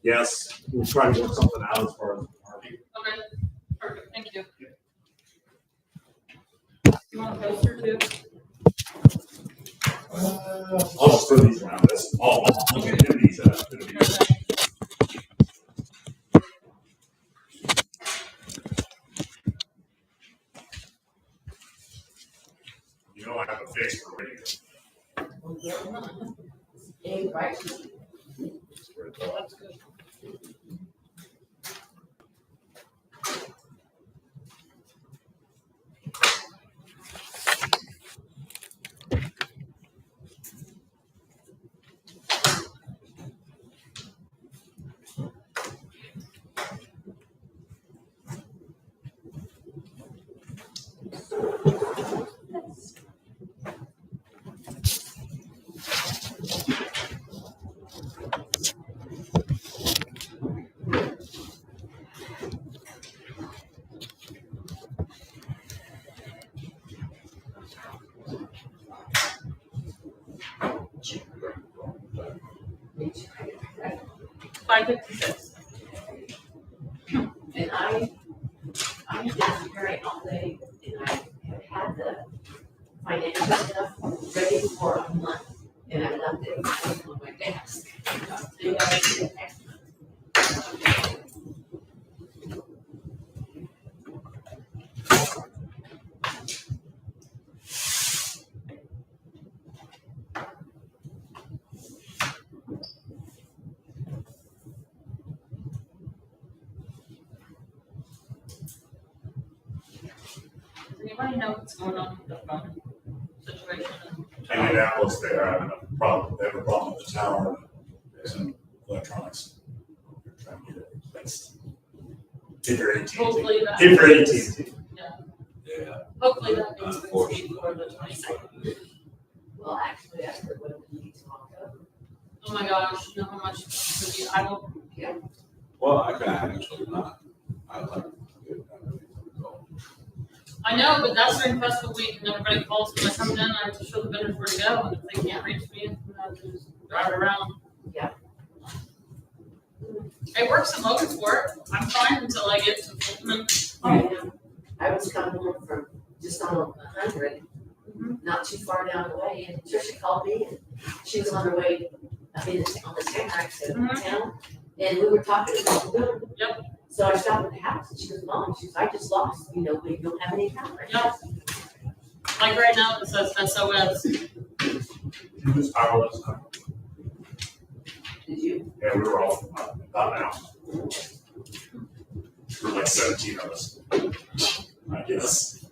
yes, we'll try to work something out as far as the parking. Okay, perfect, thank you. You want a poster too? I'll just throw these around this. I'll give these, it'll be good. You know I have a face for radio. Yeah, right. That's good. $5.56. And I'm just preparing all day, and I have had the financial stuff ready for a month, and I left it on my desk. So you gotta see it next month. Does anybody know what's going on with the phone situation? In Indianapolis, they're having a problem, they have a problem with the tower and electronics. They're trying to get it replaced. If you're 18. Hopefully that. If you're 18. Yeah. Hopefully that means we'll see for the 22nd. Well, actually, I heard what we need to talk about. Oh my gosh, you know how much, I don't, Well, I can actually not. I like to get that. I know, but that's during festival week and everybody calls when I come in, I have to show the vendors where to go, and if they can't reach me, I have to just drive around. Yeah. It works in Logansport, I'm fine until I get to Fulton. I was coming home from just on 100, not too far down the way, and Tricia called me, and she was on her way, on the same track to town, and we were talking about the building. Yep. So I stopped at the house, and she goes, Mom, she goes, I just lost, we don't have any power. Yep. Like right now, it says SOS. It was powerless. Did you? Yeah, we were all about now. There were like 17 of us. I guess.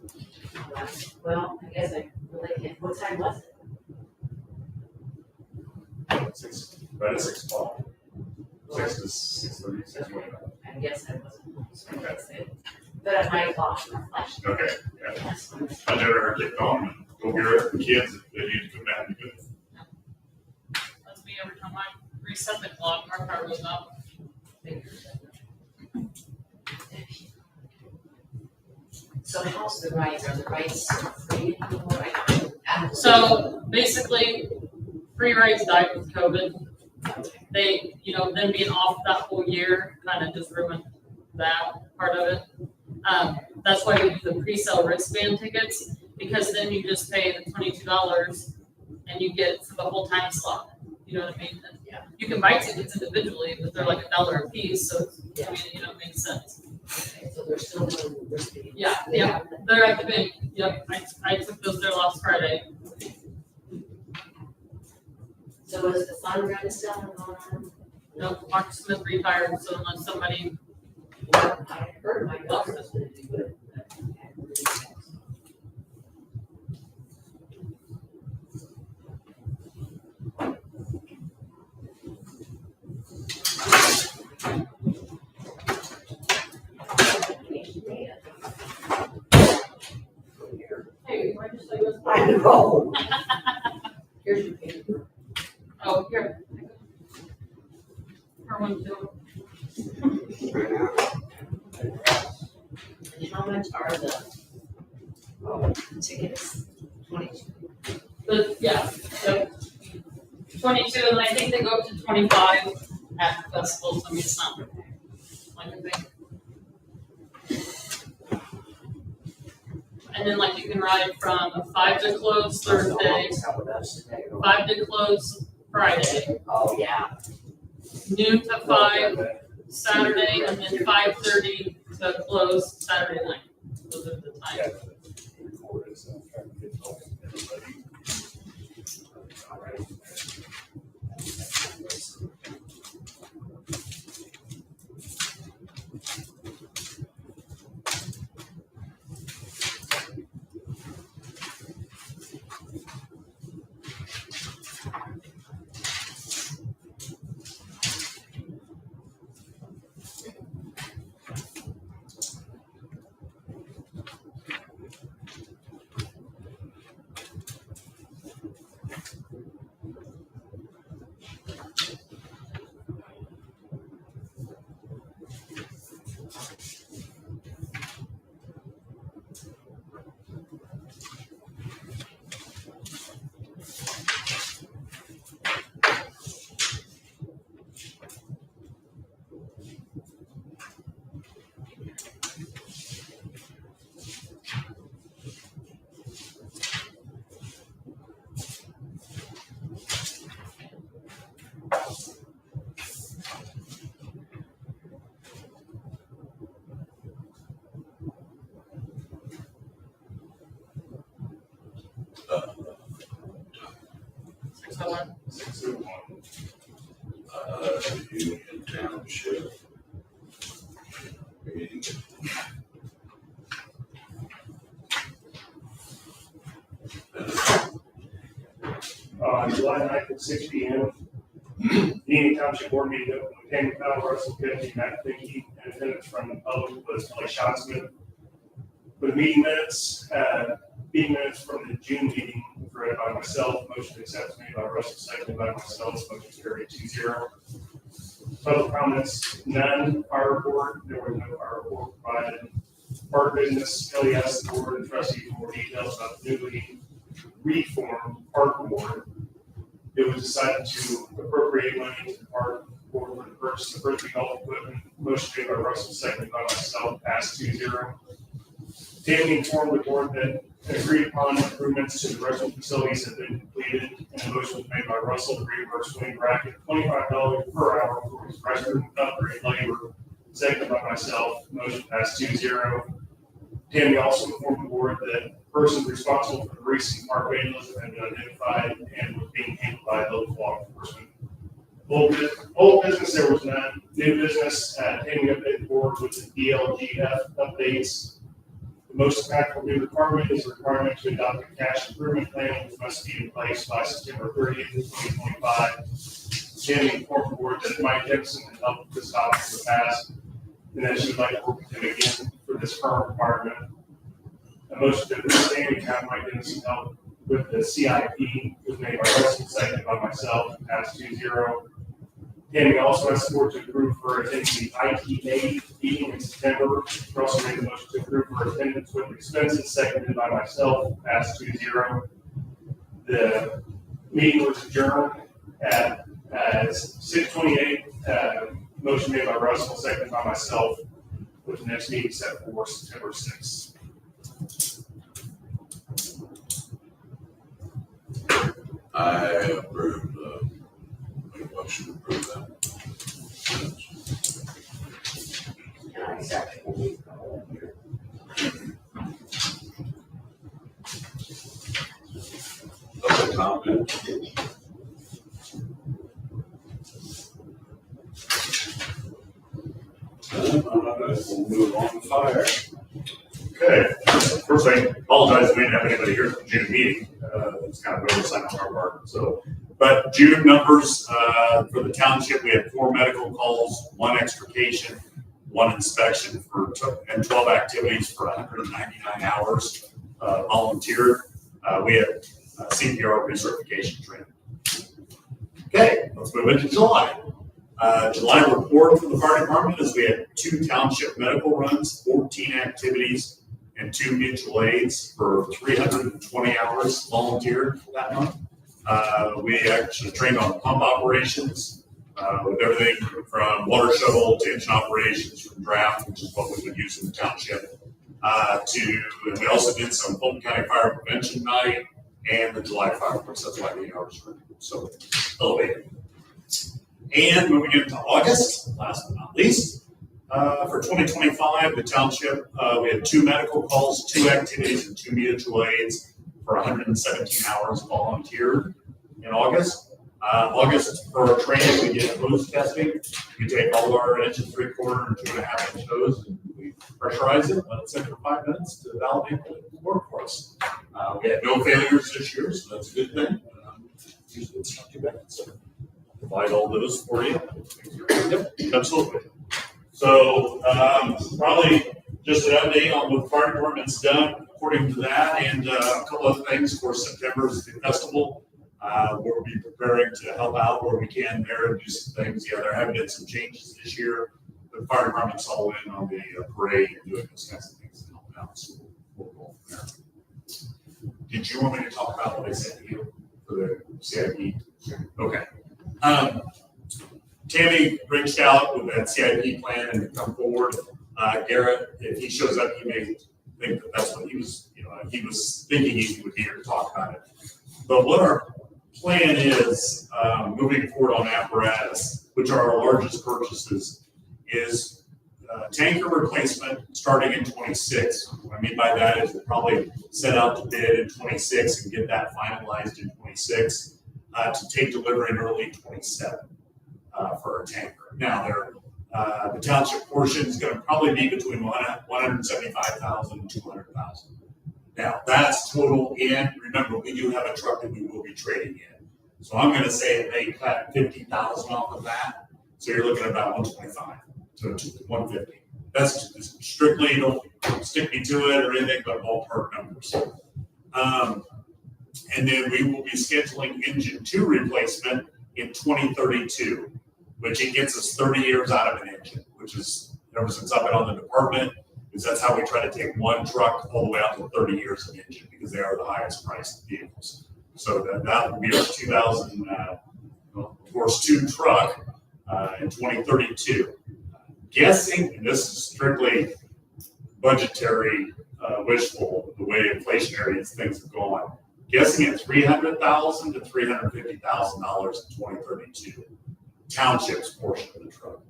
Well, I guess I really can't, what time was it? Right at 6 o'clock. 6 to 6:30, 6:45. I guess I wasn't, so I can't say it. But at 9 o'clock, I flashed. Okay, yeah. Yes. I never heard it going. Go get rid of the kids if they need to come back and do it. That's me every time I reset the clock, our power goes up. So how's the rights, are the rights free anymore? So basically, free rides died with COVID. They, them being off that whole year kind of just ruined that part of it. That's why we do the pre-sale wristband tickets, because then you just pay the $22 and you get for the whole time slot. You know what I mean? And Yeah. you can buy tickets individually, but they're like $1 a piece, so Yeah. it makes sense. Okay, so they're still doing the wristband. Yeah, they're at the bank. Yep, I took those there last Friday. So is the fund run still going on? No, Mark Smith retired, so unless somebody, Well, I heard my daughter was gonna do it. hey, why just like this? I know. Here's your paper. Oh, here. Her one too. And how much are the tickets? 22. But yeah, so 22, and I think they go up to 25. at the festivals. I mean, it's not like a big. And then like you can ride from 5 to close Thursday, 5 to close Friday, Oh, yeah. noon to 5 Saturday, and then 5:30 to close Saturday night. Those are the Yeah. times. Record it, so I'm trying to get everybody. All right. So on. 601. Union Township. Meeting. On July 9th at 6 p.m. Union Township Board meeting open with Tammy Powell, Russell Kennedy, Matt Finke, and attendance from the public was Kelly Schatzman. For the meeting minutes from the June meeting were read by myself, motion accepted made by Russell, seconded by myself, motion carried 2-0. Public comments, none. Fire report, there was no fire report provided. Park business, Kelly asked the board and trustee for more details about the newly reformed park board. It was decided to appropriate money to the park board for the purchase of earthly golf equipment. Motion made by Russell, seconded by myself, passed 2-0. Tammy informed the board that agreed upon improvements to the restroom facilities have been completed, and a motion was made by Russell to reimburse Wayne Brackett $25 per hour for his restroom upgrade labor, seconded by myself. Motion passed 2-0. Tammy also informed the board that persons responsible for the recent park vandalism have been identified and was being handled by local law enforcement. Old business, there was none. New business, Tammy updated the board with the DLGF updates. The most impactful new requirement is the requirement to adopt a cash improvement plan, which must be in place by September 30th, 2025. Tammy informed the board that Mike Gibson had helped with this topic in the past, and that she would like to work with him again for this current requirement. A motion to Tammy to have Mike Gibson help with the CIP was made by Russell, seconded by myself, passed 2-0. Tammy also asked the board to approve for attending the ITA meeting in September. Russell made a motion to approve for attendance with expenses, seconded by myself, passed 2-0. The meeting was adjourned at 6:28. Motion made by Russell, seconded by myself, with the next meeting set for September 6th. I approve, make a motion to approve that. And I second. Other comment? All right, we'll move on to fire. Okay, first I apologize, we didn't have anybody here for the June meeting. It's kind of an oversight on our part, so. But June numbers, for the township, we had 4 medical calls, 1 extrication, 1 inspection and 12 activities for 199 hours volunteered. We had CPR recertification training. Okay, let's move into July. July report for the fire department is we had 2 township medical runs, 14 activities, and 2 mutual aids for 320 hours volunteered that month. We actually trained on pump operations, with everything from water shuttle to engine operations, from draft, which is what we would use in the township, and we also did some Fulton County Fire Prevention Night and the July fireworks. That's why the hours were so elevated. And moving into August, last but not least, for 2025, the township, we had 2 medical calls, 2 activities, and 2 mutual aids for 117 hours volunteered in August. August, for our training, we did hose testing. We take all of our 1 3/4 and 2.5 inch hose, and we pressurize it, let it sit for 5 minutes to validate that it will work for us. We had no failures this year, so that's a good thing. Usually it's not too bad. So provide all those for you. Yep, absolutely. So probably just an update on what the fire department's done according to that, and a couple of things for September is the festival. We'll be preparing to help out where we can there and do some things. Yeah, there have been some changes this year. The fire department's all in on the parade and doing those kinds of things to help out. So we'll go from there. Did you want me to talk about what I said to you for the CIP? Okay. Tammy reached out with that CIP plan and to come forward. Garrett, if he shows up, he may think that that's what he was thinking he would be here to talk about it. But what our plan is, moving forward on apparatus, which are our largest purchases, is tanker replacement starting in 26. What I mean by that is we'll probably set out to bid in 26 and get that finalized in 26 to take delivery in early 27 for our tanker. Now, the township portion is going to probably be between 175,000 and 200,000. Now, that's total in. Remember, we do have a truck that we will be trading in. So I'm going to say they cut 50,000 off of that. So you're looking at about 125 to 150. That's strictly, don't stick me to it or anything but ballpark numbers. And then we will be scheduling engine 2 replacement in 2032, which it gets us 30 years out of an engine, which is, ever since I've been on the department, is that's how we try to take one truck all the way out to 30 years of engine, because they are the highest priced vehicles. So that will be our 2 truck in 2032. Guessing, and this is strictly budgetary wishful, the way inflationary things have gone, guessing at $300,000 to $350,000 in 2032. Township's portion of the truck.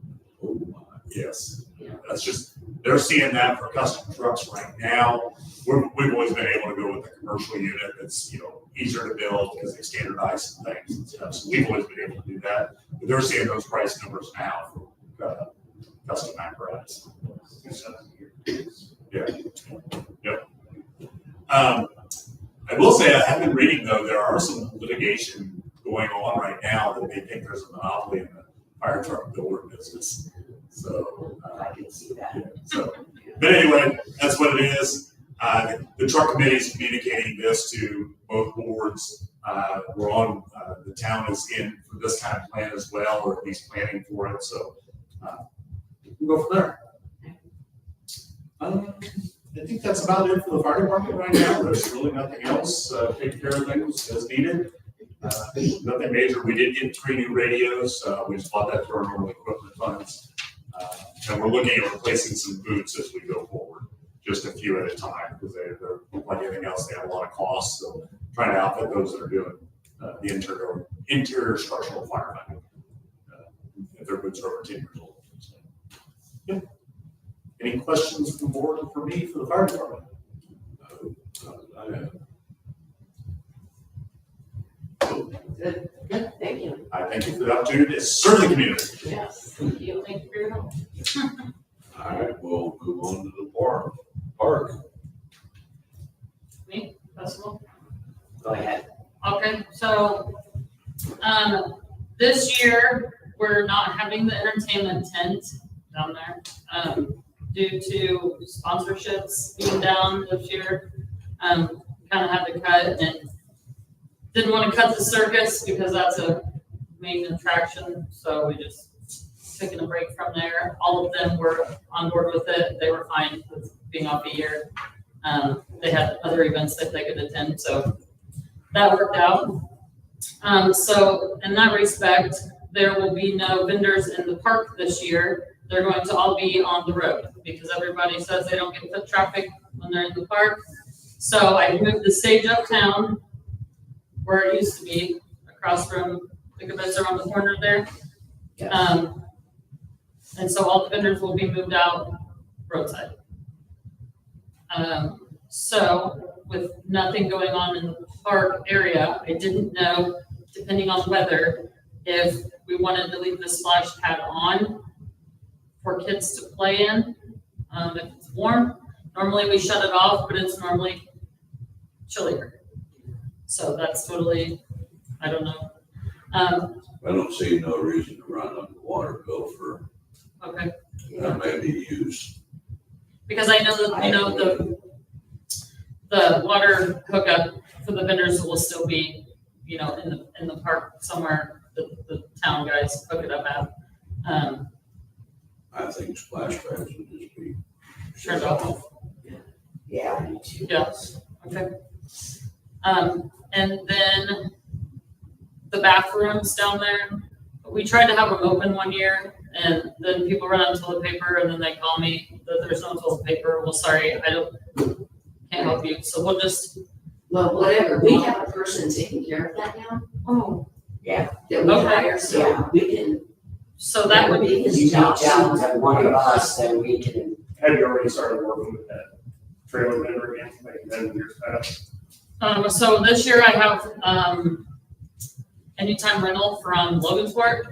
Oh my. Yes, that's just, they're seeing that for custom trucks right now. We've always been able to go with the commercial unit that's, easier to build because they standardize some things and stuff. So we've always been able to do that. But they're seeing those price numbers now for custom apparatus. Yeah. Yep. I will say I have been reading though, there are some litigation going on right now that they think there's a monopoly in the fire truck builder business. So I can see that. yeah, so, but anyway, that's what it is. The truck committee is communicating this to both boards. We're on, the town is in for this kind of plan as well, or at least planning for it. So we'll go from there. I think that's about it for the fire department right now. There's really nothing else. Take care of things as needed. Nothing major. We did get 3 new radios. We just bought that through our normal equipment funds. And we're looking at replacing some boots as we go forward, just a few at a time, because they're like anything else, they have a lot of costs. So trying to outfit those that are doing the interior structural firefighting. If their boots are over 10 years old. So, yeah. Any questions from the board or for me for the fire department? Good, thank you. I thank you for the opportunity to serve the community. Yes, thank you. Thank you for your help. All right, we'll move on to the park. Me, festival. Go ahead. Okay, so, this year, we're not having the entertainment tent down there, due to sponsorships being down this year. Kind of had to cut, and didn't want to cut the circus because that's a main attraction, so we just taking a break from there. All of them were on board with it. They were fine with being off a year. They had other events that they could attend, so that worked out. So in that respect, there will be no vendors in the park this year. They're going to all be on the road because everybody says they don't get foot traffic when they're in the park. So I moved the stage uptown where it used to be, across from the Cabeza around the corner there. And so all the vendors will be moved out roadside. So with nothing going on in the park area, I didn't know, depending on weather, if we wanted to leave the splash pad on for kids to play in, if it's warm. Normally we shut it off, but it's normally chillier. So that's totally, I don't know. I don't see no reason to run up the water bill for Okay, that may be used. because I know that, you know, the water hookup for the vendors will still be, you know, in the park somewhere, the town guys hook it up at. I think splash pads would just be Turned off. Yeah, I do too. Yes. Okay. And then the bathrooms down there, we tried to have them open one year and then people run out of toilet paper and then they call me that there's no toilet paper. Well, sorry, can't help you. So we'll just, Well, whatever, we have a person taking care of that now. oh, Yeah. That we Okay. hire, so we can, so that would be, be You his reach job. out to one of us, then we can, Have you already started working with that trailer vendor again, like you've done in years past? so this year I have, anytime rental from Logansport,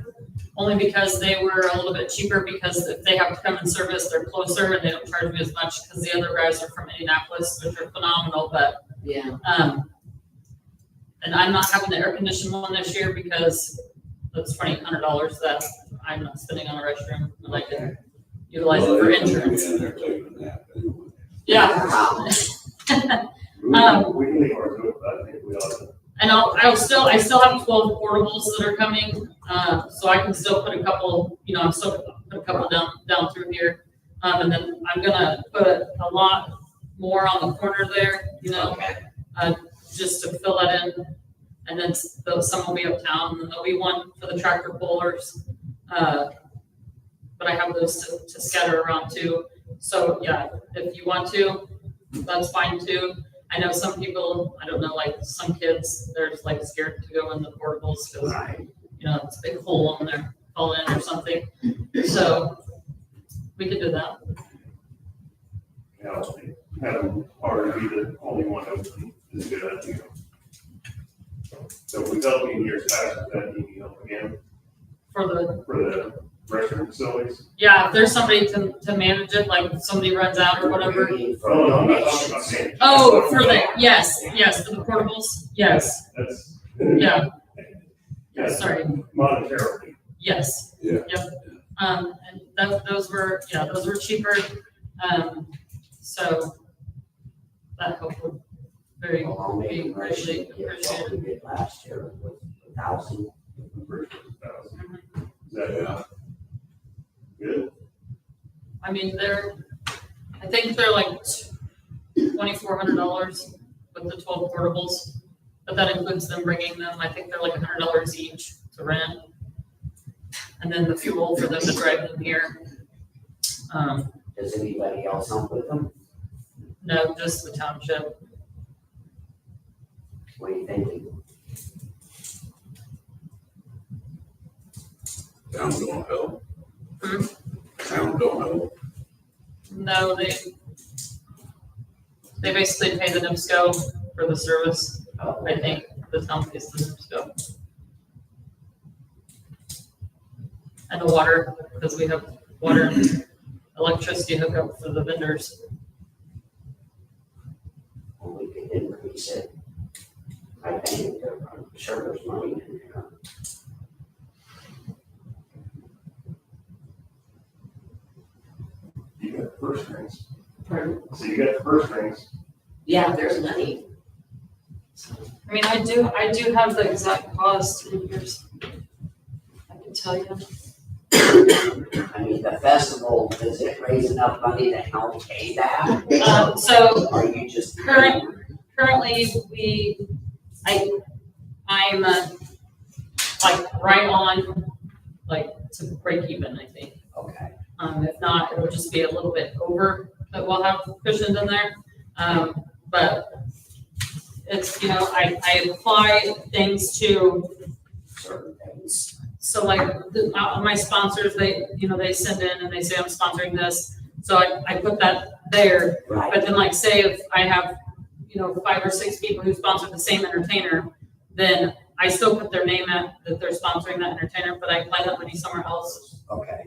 only because they were a little bit cheaper because if they have to come and service, they're closer and they don't charge me as much because the other guys are from Indianapolis, which are phenomenal, but, Yeah. and I'm not having the air conditioned one this year because that's $2,800 that I'm not spending on a restroom and I can utilize it for insurance. In there taking a nap anyway. Yeah. We can leave ours open, but I think we ought to. And I still have 12 portables that are coming, so I can still put a couple, you know, I'm still put a couple down through here. And then I'm gonna put a lot more on the corner there, you know, just to fill that in. And then some will be uptown, and then there'll be one for the tractor pullers. But I have those to scatter around too. So yeah, if you want to, that's fine too. I know some people, I don't know, like some kids, they're just like scared to go in the portables because, you know, it's a big hole in there, fall in or something. So we could do that. Yeah, have them already be the only one open is a good idea. So if we've helped you in years past, that you can help again For the, for the restroom facilities. yeah, if there's somebody to manage it, like if somebody runs out or whatever. Oh, no, I'm not talking about management. Oh, for the, yes, for the portables, yes, That's. yeah, That's sorry, monetarily. yes. Yeah. Yep. And those were cheaper, so that helped very, well, I'll make very a motion greatly to give what appreciated. we did last year with 1,000. Is that Yeah, good? I mean, I think they're like $2,400 with the 12 portables, but that includes them bringing them. I think they're like $100 each to rent. And then the fuel for them to drive them here. Does anybody else help with them? No, just the township. What are you thinking? town don't help. Hmm? Town don't help. No, they basically pay the NIPSCO for the service. Oh, I think the town pays the NIPSCO. And the water, because we have water and electricity hookup for the vendors. well, we could increase it. I think, I'm sure there's money in there. You got the purse strings. Pardon? So you got the purse strings. Yeah, there's money. I mean, I do have the exact cost in yours. I can tell you. I mean, the festival, does it raise enough money to help pay that? So Or you just? currently, I'm like right on like to break even, I think. Okay, If not, it will just be a little bit over that we'll have cushioned in there. But it's, I apply things to, certain things. so like my sponsors, they send in and they say I'm sponsoring this. So I put that there. Right, But then like say if I have, 5 or 6 people who sponsor the same entertainer, then I still put their name at that they're sponsoring that entertainer, but I apply that money somewhere else. okay,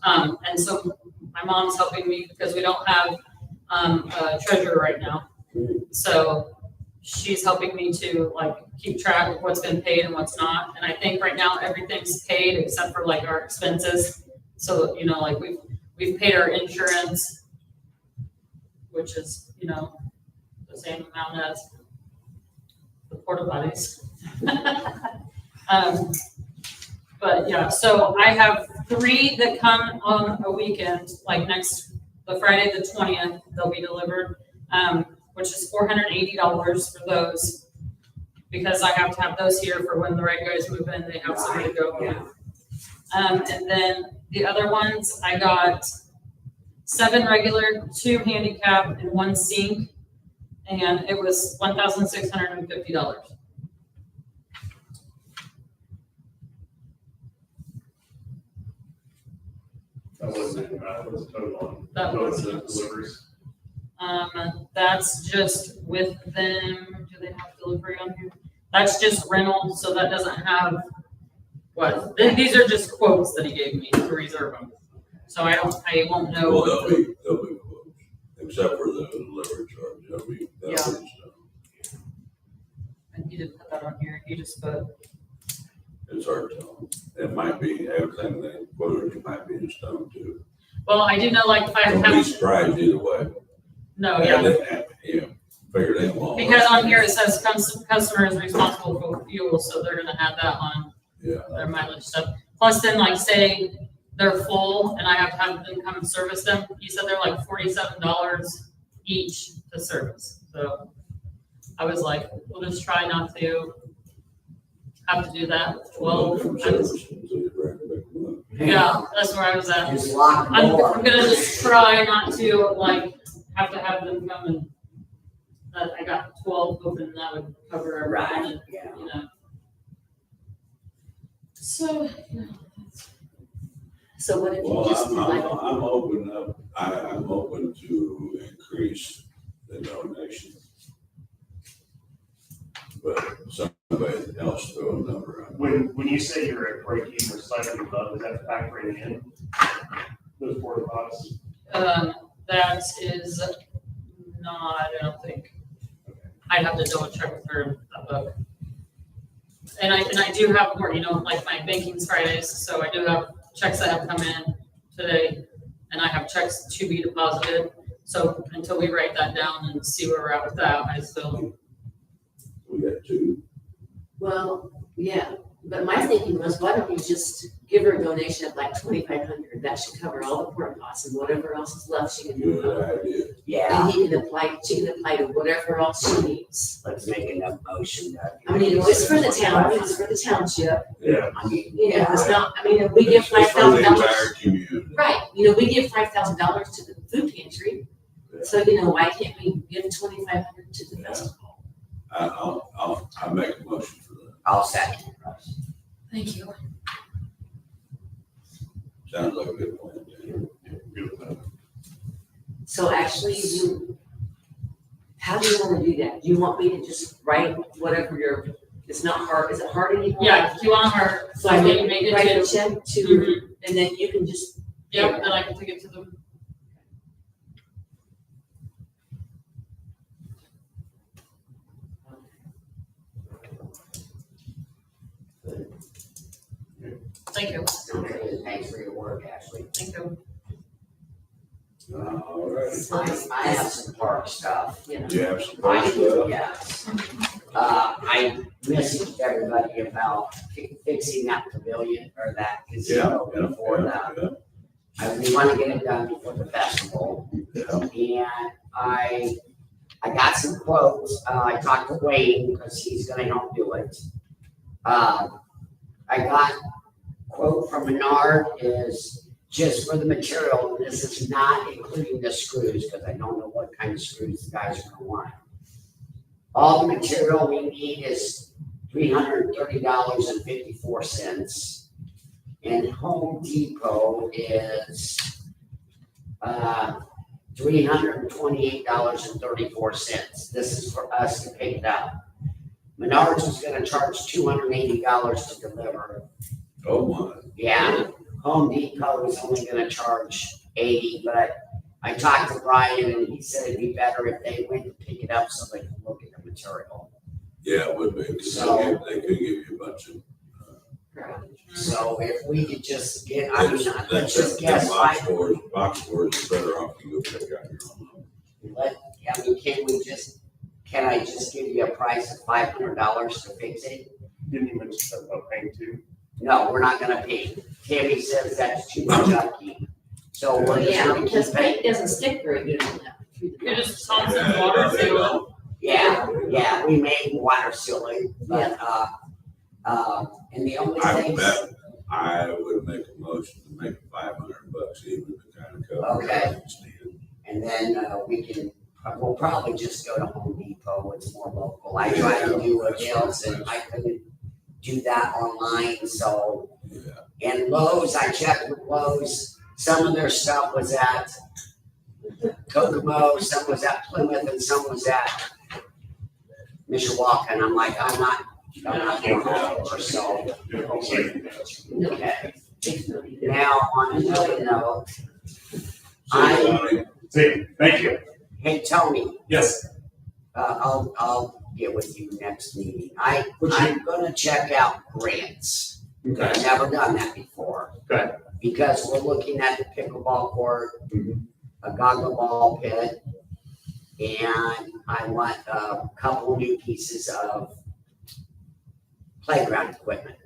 And so my mom's helping me because we don't have a treasurer right now. So she's helping me to like keep track of what's been paid and what's not. And I think right now everything's paid except for like our expenses. So, like we've paid our insurance, which is, the same amount as the porta potties. But yeah, so I have 3 that come on a weekend, like the Friday the 20th, they'll be delivered, which is $480 for those. Because I have to have those here for when the right guys move in, they have somewhere to go. yeah. And then the other ones, I got 7 regular, 2 handicap, and 1 sink. And it was $1,650. That was the total on That both was- the deliveries. That's just with them, do they have delivery on here? That's just rental, so that doesn't have, these are just quotes that he gave me to reserve them. So I won't know. Well, what they'll be closed, except for the delivery charge, that'll be stuff. And he didn't put that on here, he just put, It's hard to tell. It might be, everything they quoted, it might be in stone too. well, I do know like if I Don't be have, surprised either way. no, yeah. Figure it out. Because on here it says customer is responsible for fuel, so they're gonna have that on Yeah. their mileage stuff. Plus then like say they're full and I have to have them come and service them, he said they're like $47 each to service. So I was like, we'll just try not to have to do that with 12. Yeah, that's where I was at. Just lock the I'm door. gonna just try not to like have to have them come and, I got 12 open and that would cover everything. Right, and, yeah. So, So what if you Well, just did like, I'm open to increase the donation. But somebody else throw a number on. When you say you're at break even or slightly above, is that factoring in those porta pots? that is not, I don't think. I'd have to double check with her that book. And I do have more, like my banking's Fridays, so I do have checks that have come in today, and I have checks to be deposited. So until we write that down and see where we're at with that, I still, We got 2. well, yeah, but my thinking was, why don't we just give her a donation of like 2,500? That should cover all the porta pots and whatever else is left she can do. Good idea. Yeah, And she can apply to whatever else she needs. let's make enough motion. I mean, it's for the town, it's for the township, Yeah. I mean, it's not, I mean, we give It's for the $5,000. entire community. Right, we give $5,000 to the food pantry, so why can't we give 2,500 to the Yeah. festival? I'll make a motion for that. I'll second. thank you. Sounds like a good plan. Dan. So actually, how do you want to do that? Do you want me to just write whatever it's not hard, is it hard anymore? Yeah, if you want her, So I I can make write it a too. check to, Mhm. and then you can just, Yep, then I can take it to them. Thank you, Okay, thanks for your work, Ashley. thank you. All right. I have some park stuff. You have some questions? Yes. I messaged everybody about fixing that pavilion or that casino before that. We want to get it done before the festival. Yeah. And I got some quotes. I talked to Wayne because he's gonna help do it. I got quote from Menard is just for the material. This is not including the screws, because I don't know what kind of screws the guys are gonna want. All the material we need is $330.54. And Home Depot is $328.34. This is for us to pick it up. Menards is gonna charge $280 to deliver. Oh, my. Yeah, Home Depot is only gonna charge $80, but I talked to Brian and he said it'd be better if they went to pick it up so they could look at the material. Yeah, it would be, because So- they could give you a bunch of. So if we could just get, I mean, let's That's just guess box five, scores is better off to go pick out your own. I mean, can I just give you a price of $500 to fix it? Didn't you mention something about paying too? No, we're not gonna pay. Tammy says that's too much upkeep. So we're just Yeah, gonna because keep it. paint doesn't stick very good on that. You just Thompson's water seal. Yeah, we made water sealing, but, and the only I thing. bet I would make a motion to make $500 even to kind of cover. Okay. what's needed. And then, we'll probably just go to Home Depot, it's more local. I tried to do what else and I couldn't do that online, so. Yeah. And Lowe's, I checked with Lowe's, some of their stuff was at Kokomo, some was at Plymouth, and some was at Mishawaka, and I'm like, I'm not going over, so. Okay. Now, on another note, So, Lonnie, Thank you. hey, Tony, Yes. I'll get with you next meeting. I'm gonna check out grants. Okay. I've never done that before. Okay. Because we're looking at the pickleball court, Mhm. a goggle ball pit, and I want a couple new pieces of playground equipment.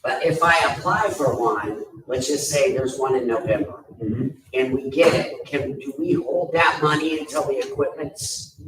But if I apply for one, let's just say there's one in November, Mhm. and we get it, do we hold that money until the equipment's,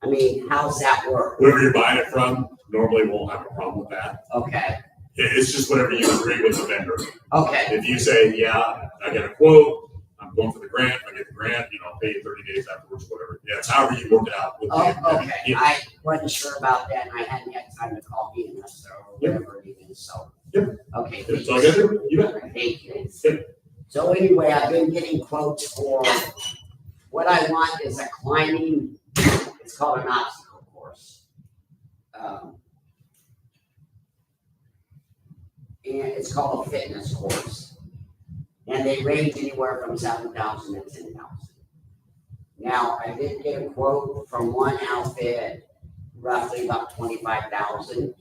I mean, how's that work? Whoever you're buying it from, normally won't have a problem with that. Okay, It's just whatever you agree with the vendor. okay, If you say, yeah, I get a quote, I'm going for the grant, I get the grant, I'll pay you 30 days afterwards, whatever. Yeah, it's however you work it out with oh, the okay, yeah. I wasn't sure about that, and I hadn't had time to call Ian, so, whatever it is, so. Yep. Okay. It's all good, you bet. Thank you. Yep. So anyway, I've been getting quotes for, what I want is a climbing, it's called an obstacle course. And it's called a fitness course. And they range anywhere from 7,000 to 10,000. Now, I did get a quote from one outfit, roughly about 25,000.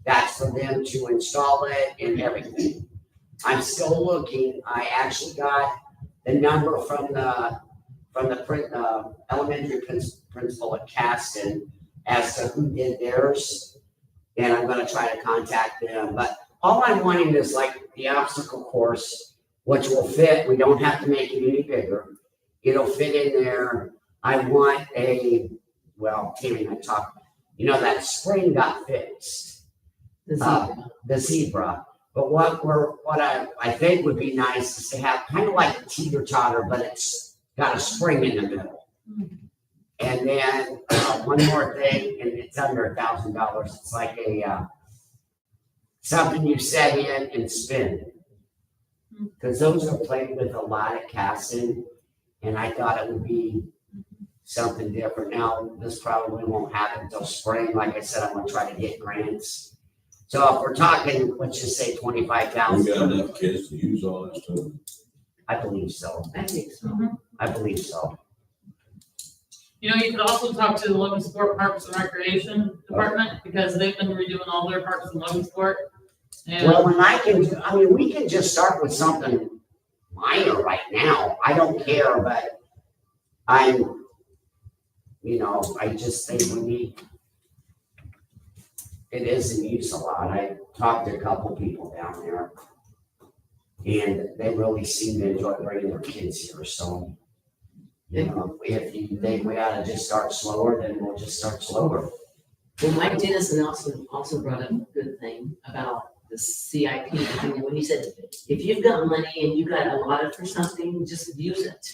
That's for them to install it and everything. I'm still looking. I actually got the number from the elementary principal at Caston as to who did theirs. And I'm gonna try to contact them. But all I'm wanting is like the obstacle course, which will fit. We don't have to make it any bigger. It'll fit in there. I want Tammy and I talked, that spring got fixed. The zebra. But what I think would be nice is to have kind of like a teeter totter, but it's got a spring in the middle. And then one more thing, and it's under $1,000. It's like something you set in and spin. Because those are played with a lot at Caston, and I thought it would be something different. Now, this probably won't happen until spring. Like I said, I'm gonna try to get grants. So if we're talking, let's just say We 25,000. got enough kids to use all that stuff. I believe so. I think so. I believe so. You could also talk to the Logansport Parks and Recreation Department, because they've been redoing all their parks in Logansport. And Well, we can just start with something minor right now. I don't care, but I just think it is in use a lot. I talked to a couple people down there, and they really seem to enjoy bringing their kids here, so. If you think we ought to just start slower, then we'll just start slower. Well, Mike Dennison also brought up a good thing about the CIP thing, when he said, if you've got money and you got allotted for something, just use it.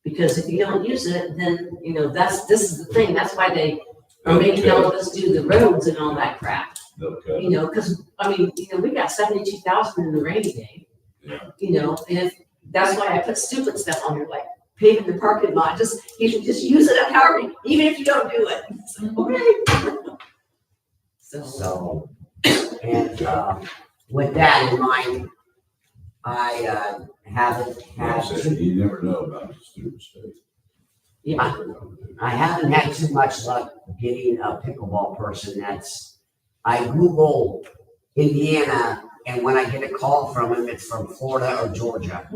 Because if you don't use it, then, you know, this is the thing, that's why they are making all of us do the roads and all that crap. Okay. You know, because, I mean, you know, we got 72,000 in the rainy day. Yeah. You know, and if, that's why I put stupid stuff on there, like paving the parking lot, you should just use it up, however, even if you don't do it. It's like, okay. So, and, with that in mind, I, haven't I had, said, you never know about the student state. Yeah, I haven't had too much luck getting a pickleball person I Google Indiana, and when I get a call from him, it's from Florida or Georgia.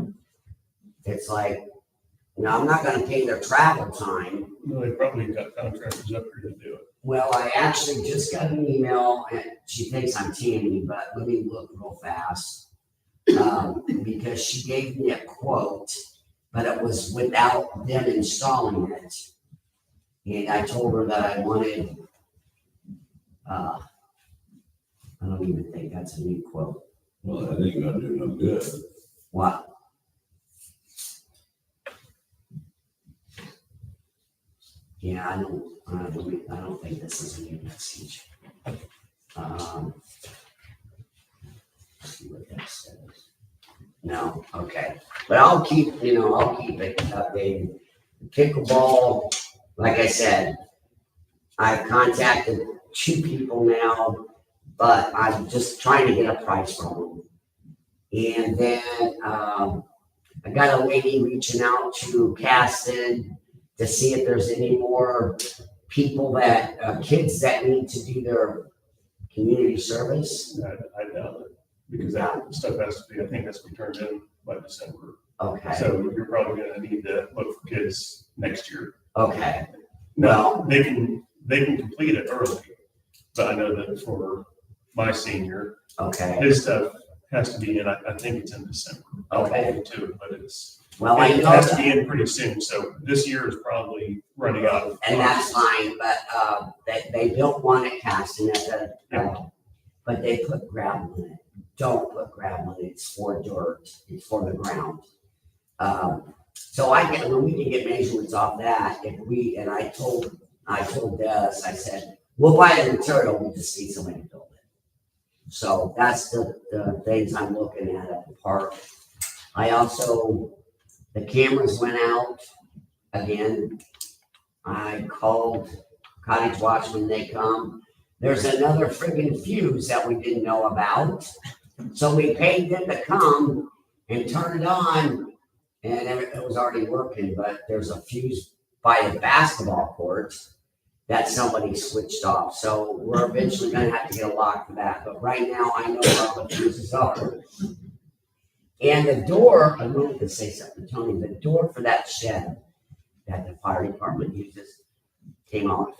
It's like, you know, I'm not gonna pay their travel time. No, they probably got contractors up here to do it. Well, I actually just got an email, and she thinks I'm Tammy, but let me look real fast. Because she gave me a quote, but it was without them installing it. And I told her that I wanted, I don't even think that's a new quote. Well, that ain't gonna do no good. What? Yeah, I don't think this is a new message. See what that says. No, okay, but I'll keep it updated. Pickleball, like I said, I've contacted 2 people now, but I'm just trying to get a price from them. And then, I got a lady reaching out to Caston to see if there's any more people kids that need to do their community service. I doubt it, because that stuff has to be, I think has to be turned in by December. Okay, So you're probably gonna need to look for kids next year. okay, Now, they can complete it early, but I know that for my senior, okay. his stuff has to be in, I think it's in December. I'll Okay. hold to it, but Well, I it know has to that, be in pretty soon, so this year is probably running out of. and that's fine, but, they built one at Caston but they put gravel in it. Don't put gravel in it, it's for dirt, it's for the ground. So when we can get measurements off that, I told Des, I said, we'll buy the material, we just need somebody to build it. So that's the things I'm looking at the park. The cameras went out again. I called Cottage Watch when they come. There's another friggin' fuse that we didn't know about. So we paid them to come and turn it on, and it was already working, but there's a fuse by the basketball court that somebody switched off. So we're eventually gonna have to get a lock for that, but right now I know where all the fuses are. And the door, I wanted to say something, Tony, the door for that shed that the fire department uses came off.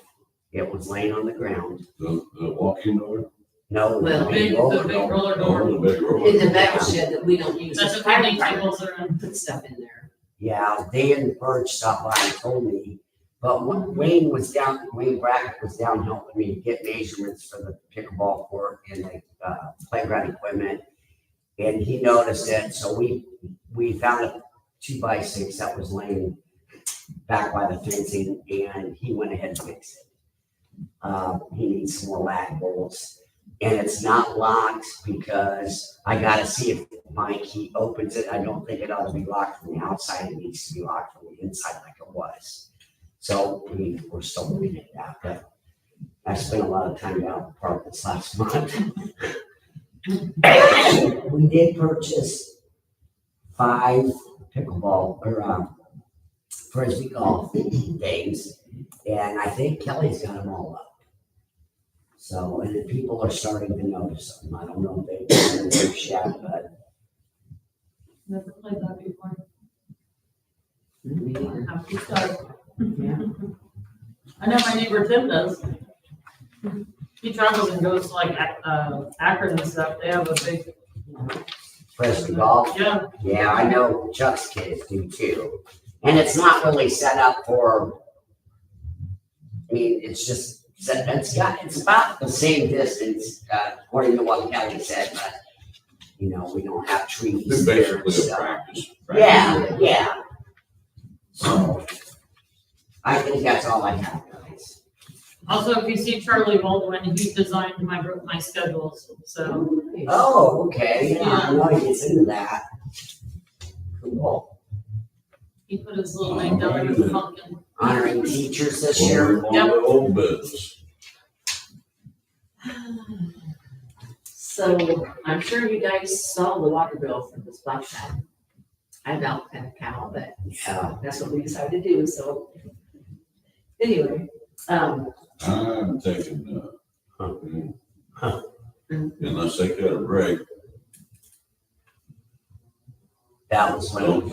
It was laying on the ground. The walk-in door? No, Well, the big roller the big door. roller Oh, door. the big roller. in the metal shed that we don't use. That's The what fire picnic department tables are in. put stuff in there. Yeah, Dan Bird stopped by and told me, but when Wayne Brackett was down helping me get measurements for the pickleball court and the playground equipment. And he noticed it, so we found a 2x6 that was laying back by the fencing, and he went ahead and fixed it. He needs some more lag bolts, and it's not locked because I gotta see if my key opens it. I don't think it ought to be locked from the outside. It needs to be locked from the inside like it was. So we're still looking at that, but I spent a lot of time down at the park this last month. We did purchase 5 pickleball or frisbee golf things, and I think Kelly's got them all up. So, and the people are starting to notice them. I don't know if they've been in their shed, but Never played that before. Have to start. I know my neighbor Tim does. He travels and goes to like Akron and stuff. They have a big, frisbee golf. yeah, Yeah, I know Chuck's kids do too. And it's not really set up for, I mean, it's just So it's about the same distance, according to what Kelly said, but, you know, we don't have trees It's there. basically a so- practice. Yeah. So, I think that's all I have, guys. Also, if you see Charlie Baldwin, he designed my schedules, so. Oh, okay, yeah, I know he gets into that. Cool. He put his little name down there as a pumpkin. Honoring teachers this year. On the old business. So I'm sure you guys saw the water bill for the splash pad. I don't kind of cow, but Yeah. that's what we decided to do, so. Anyway, I'm thinking, unless they got a break, That was when. don't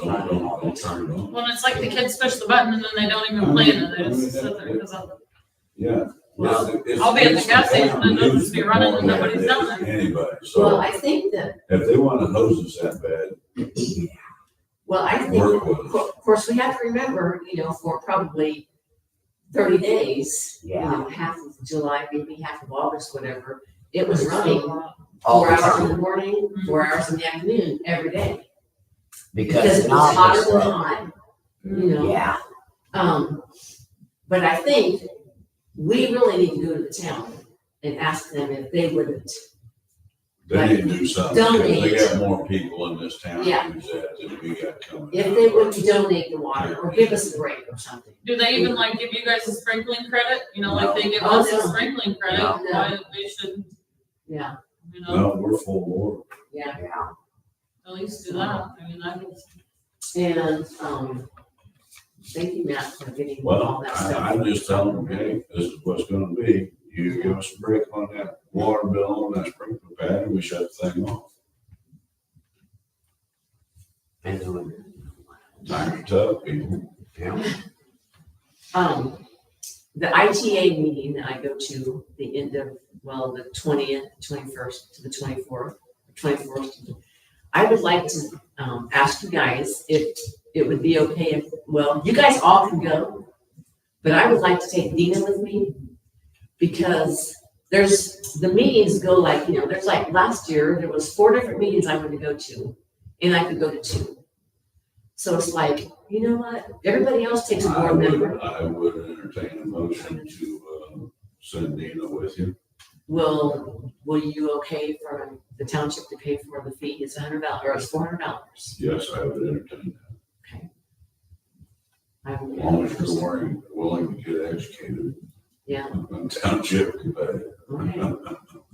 turn it on. Well, it's like the kids push the button and then they don't even play it, they just sit there because of. Yeah. Well, I'll be at the gas station and it'll just be running and nobody's done it. Anybody, well, so I think that, if they want to hose us that bad, well, I think, work with of us. course, we have to remember, you know, for probably 30 days, you Yeah. know, half of July, maybe half of August, whatever, it was running All 4 the hours in the time, morning, 4 hours in the afternoon, every day. because It was now hotter it's than like, hot, you know? yeah, But I think we really need to go to the town and ask them if they wouldn't. They need to do something, because they Donate. got more people in this town Yeah. who's that than we got coming. If out. they wouldn't donate the water or give us a break or something. Do they even like give you guys a sprinkling credit? You know, like they give No. us Oh, a no. sprinkling credit, No. why they shouldn't, Yeah, you know, No, we're full board. yeah. yeah. at least do that. I mean, I would. And, thank you, Matt, for getting all Well, that stuff. I'm just telling them, hey, this is what's gonna be. You give us a break on that water bill and that sprinkler pad, and we shut the thing off. And doing, Times are tough, people. yeah, The ITA meeting that I go to, the end of, well, the 20th, 21st to the 24th, 24th. I would like to, ask you guys if it would be okay if, well, you guys all can go, but I would like to take Dina with me, because the meetings go like, you know, there's like, last year, there was 4 different meetings I wanted to go to, and I could go to 2. So it's like, you know what, everybody else takes a board member. I would entertain a motion to, send Dina with you. Will you okay for the township to pay for the fee? It's $100 or it's $400. Yes, I would entertain I that, will. as long as you're willing to get educated. Yeah, On township, but okay.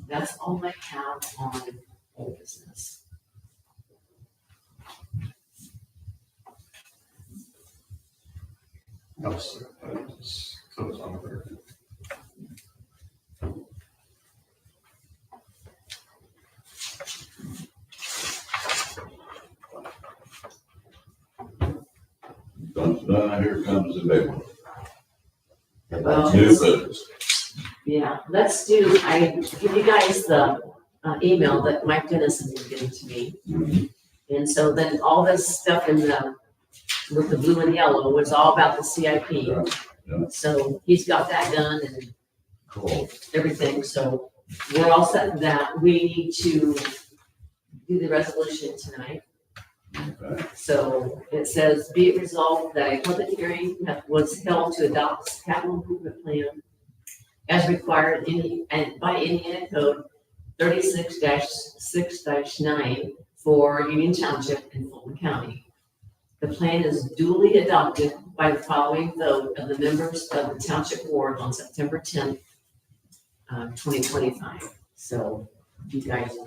That's all I have on old business. No, sir. It's closed on the third. here comes the big one. Well, New business. yeah, let's do, I give you guys the email that Mike Dennison was giving to me. Mhm. And so then all this stuff with the blue and yellow was all about the CIP. Yeah, yeah. So he's got that done and cool. everything, so we're all set for that. We need to do the resolution tonight. Okay. So it says, be it resolved that a public hearing was held to adopt capital improvement plan as required by Indiana Code 36-6-9 for Union Township in Fulton County. The plan is duly adopted by the following vote of the members of the Township Board on September 10th, 2025. So you guys,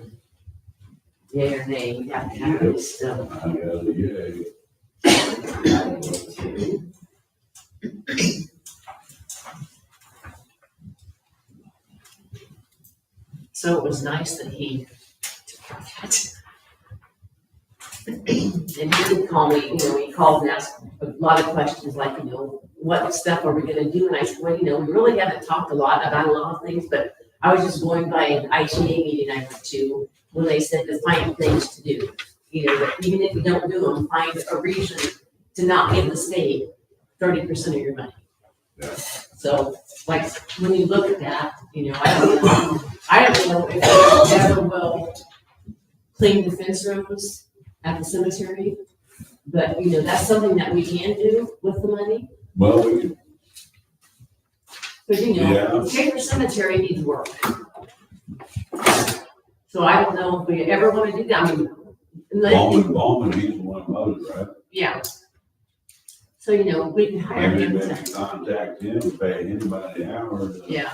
yay or nay, you have to have this stuff. I got a yay. So it was nice that he took care of that. And he did call me, he called and asked a lot of questions like, what stuff are we gonna do? And I said, well, we really haven't talked a lot about a lot of things, but I was just going by an IGA meeting I went to when they said to find things to do. That even if you don't do them, find a reason to not give the state 30% of your money. Yeah. So, like, when you look at that, you know, I don't know if they ever will clean the fence rows at the cemetery, but, you know, that's something that we can do with the money, Well, we could, because, you Yeah. know, Taylor Cemetery needs work. So I don't know if we ever want to do that, I mean, Bowman, he's the one mows, right? yeah. So, you know, we can hire Maybe him we to, can contact him and pay anybody an hour to yeah,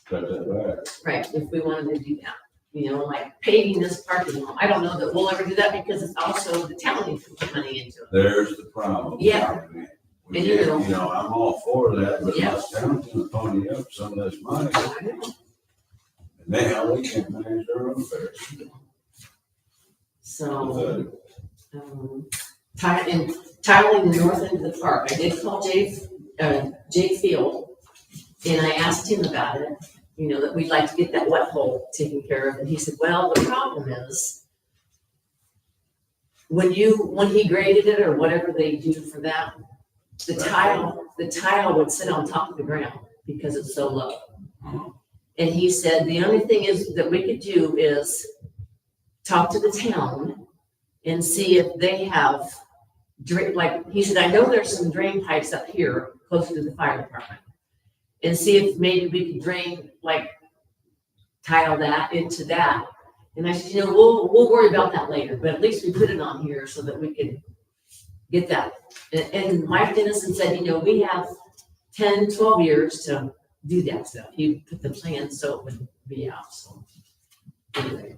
cut that back. right, if we wanted to do that. You know, like paving this parking lot, I don't know that we'll ever do that because it's also the town needs to put money into it. There's the problem. Yeah. We And get, you know- you know, I'm all for that, but Yeah. this town's gonna pony up some of this money, I know. and now we can't manage their own affairs. So, tiling the north end of the park, I did call Jake Field, and I asked him about it, you know, that we'd like to get that wet hole taken care of, and he said, well, the problem is when he graded it or whatever they do for that, the tile would sit on top of the ground because it's so low. And he said, the only thing is that we could do is talk to the town and see if they have like, he said, I know there's some drain pipes up here close to the fire department. And see if maybe we could drain, like, tile that into that. And I said, you know, we'll worry about that later, but at least we put it on here so that we could get that. And Mike Dennison said, you know, we have 10, 12 years to do that stuff. He put the plan so it would be out, so. Anyway,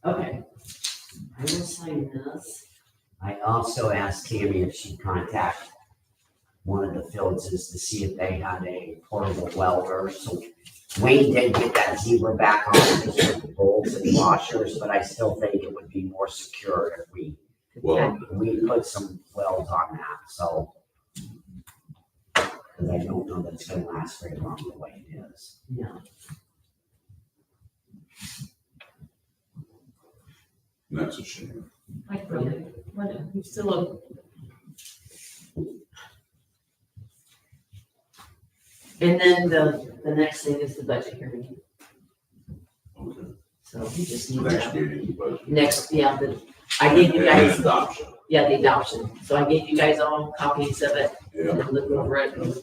okay. I will sign this. I also asked Tammy if she'd contact one of the Phillipses to see if they had a portable welder. So Wayne did get that zebra back on just with the bolts and washers, but I still think it would be more secure if we put some welds on that, so. Because I don't know that it's gonna last very long the way it is. Yeah. That's a shame. Like, really, you still a And then the next thing is the budget hearing. Okay. So we just need Next that. meeting, but. I gave you And guys, adoption. yeah, the adoption. So I gave you guys all copies of it. Yeah. And look over it. And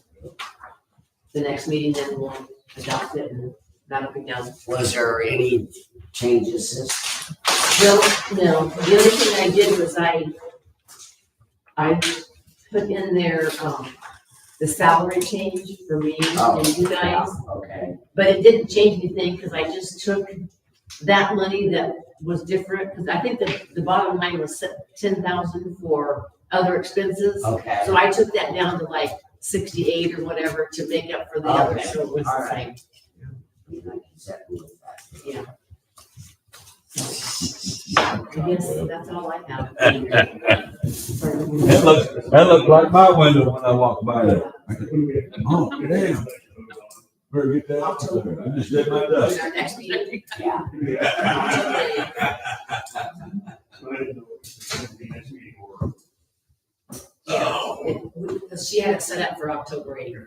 the next meeting, then we'll adopt it and that'll be done. Was there any changes? No, the only thing I did was I put in there, the salary change for me and you guys, Okay, but it didn't change anything, cause I just took that money that was different, cause I think the bottom line was 10,000 for other expenses. okay. So I took that down to like 68 or whatever to make up for the other, Okay, so it was the all same. right. Yeah. I guess that's all I have. That looks like my window when I walk by there. Oh, damn. Better get that out there. I just did my dust. Our next meeting. Yeah, Because she had it set up for October 8th.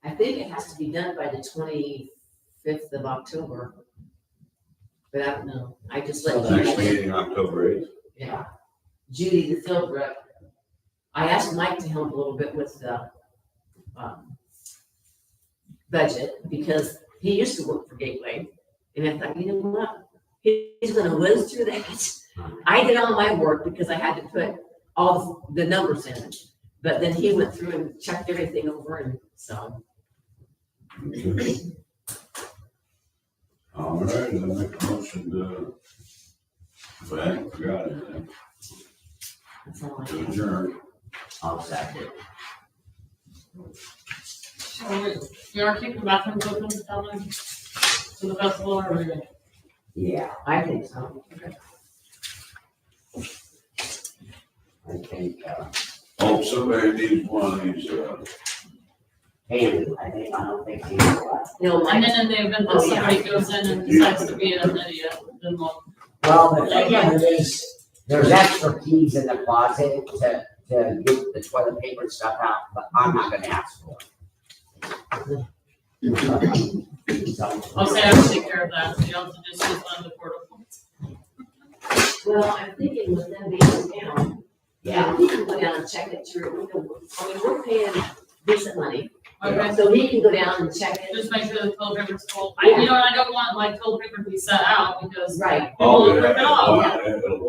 I think it has to be done by the 25th of October. But I don't know. I just let you Next know. meeting, October 8th. Yeah. Judy, the field rep. I asked Mike to help a little bit with the budget because he used to work for Gateway. And I thought, you know what? He's gonna whiz through that. I did all my work because I had to put all the numbers in. But then he went through and checked everything over and so. Okay. All right, then make a motion to, if I haven't forgot it, That's all I to have. adjourn. I'll second. you are keeping bathrooms open down there for the festival or everything? Yeah, I think so. I think, Oh, somebody needs one of these, Tammy, I don't think she has one. No, And Mike, then in the event that Oh, yeah. somebody goes in and decides to be an idiot, then we'll. Well, the thing is, there's extra keys in the closet to to get the toilet paper and stuff out, but I'm not gonna ask for it. So, I'll say I will take care of that, so you don't have to just use one of the porta points. Well, I'm thinking with them being down, yeah, he can go down and check it through, I mean, we're paying decent money, Okay, so he can go down and check it. just make sure the toilet paper's full. I, you know, I don't want like toilet paper to be set out because Right. people will rip it off. It'll